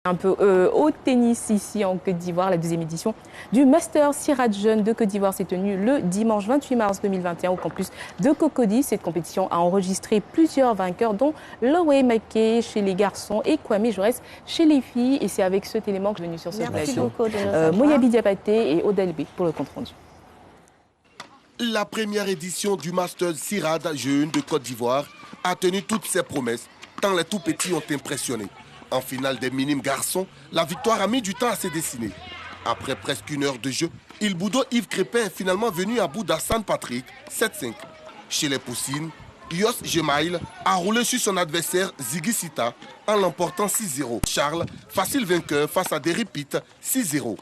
Un peu au tennis ici en Côte d'Ivoire, la deuxième édition du Master Sirad Jeune de Côte d'Ivoire s'est tenue le dimanche 28 mars 2021 au campus de Cocody. Cette compétition a enregistré plusieurs vainqueurs dont Loé Maké chez les garçons et Kwame Jaurès chez les filles. Et c'est avec cet élément que je suis venue sur ce plateau. Moyabi Diabaté et Odelbe pour le compte rendu. La première édition du Master Sirad Jeune de Côte d'Ivoire a tenu toutes ses promesses, tant les tout petits ont impressionné. En finale des minimes garçons, la victoire a mis du temps à se dessiner. Après presque une heure de jeu, Il Boudo Yves Crépin est finalement venu à bout d'Hassan Patrick, 7-5. Chez les poussines, Yos Gemail a roulé sur son adversaire Ziggy Sita en l'emportant 6-0. Charles, facile vainqueur face à Deripit, 6-0.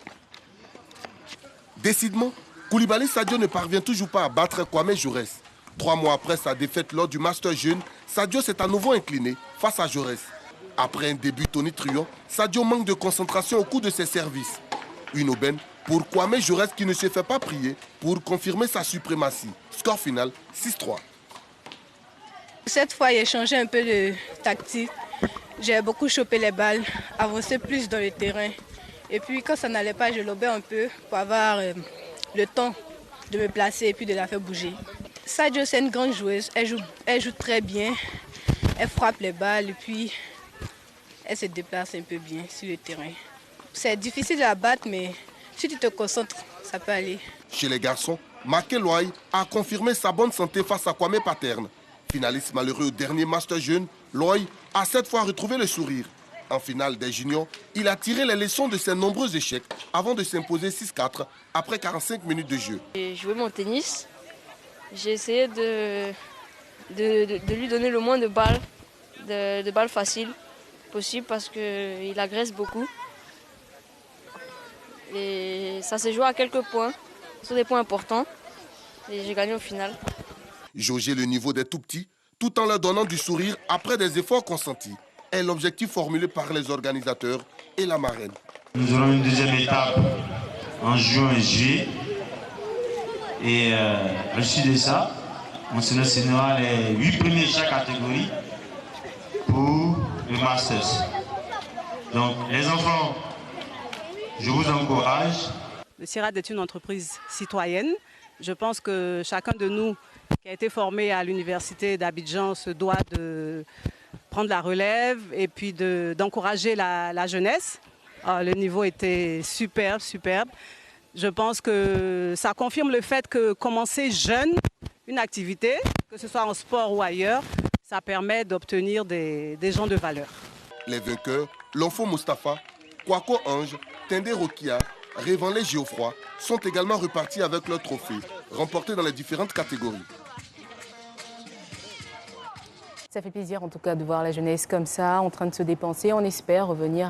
Décidément, Koulibaly Sadio ne parvient toujours pas à battre Kwame Jaurès. 3 mois après sa défaite lors du Master Jeune, Sadio s'est à nouveau incliné face à Jaurès. Après un début tonitruant, Sadio manque de concentration au cours de ses services. Une aubaine pour Kwame Jaurès qui ne se fait pas prier pour confirmer sa suprématie. Score final 6-3. Cette fois, j'ai changé un peu de tactique. J'ai beaucoup chopé les balles, avancé plus dans le terrain. Et puis quand ça n'allait pas, je lobais un peu pour avoir le temps de me placer et puis de la faire bouger. Sadio, c'est une grande joueuse. Elle joue très bien. Elle frappe les balles et puis elle se déplace un peu bien sur le terrain. C'est difficile à battre, mais si tu te concentres, ça peut aller. Chez les garçons, Maké Loaï a confirmé sa bonne santé face à Kwame Paterne. Finaliste malheureux au dernier Master Jeune, Loaï a cette fois retrouvé le sourire. En finale des juniors, il a tiré les leçons de ses nombreux échecs avant de s'imposer 6-4 après 45 minutes de jeu. J'ai joué mon tennis. J'ai essayé de lui donner le moins de balles faciles possible parce qu'il agresse beaucoup. Et ça s'est joué à quelques points, sur des points importants. Et j'ai gagné au final. Jauger le niveau des tout-petits, tout en leur donnant du sourire après des efforts consentis, est l'objectif formulé par les organisateurs et la marraine. Nous aurons une deuxième étape en juin et juillet. Et à l'issue de ça, on sélectionnera les 8 premiers de chaque catégorie pour le Masters. Donc les enfants, je vous encourage. Le Sirad est une entreprise citoyenne. Je pense que chacun de nous qui a été formé à l'université d'Abidjan se doit de prendre la relève et puis d'encourager la jeunesse. Le niveau était superbe. Je pense que ça confirme le fait que commencer jeune une activité, que ce soit en sport ou ailleurs, ça permet d'obtenir des gens de valeur. Les vainqueurs, l'enfant Mustapha, Kwako Ange, Tende Rokia, Révanlé Géoffroy, sont également repartis avec leurs trophées, remportés dans les différentes catégories. Ça fait plaisir en tout cas de voir la jeunesse comme ça, en train de se dépenser. On espère revenir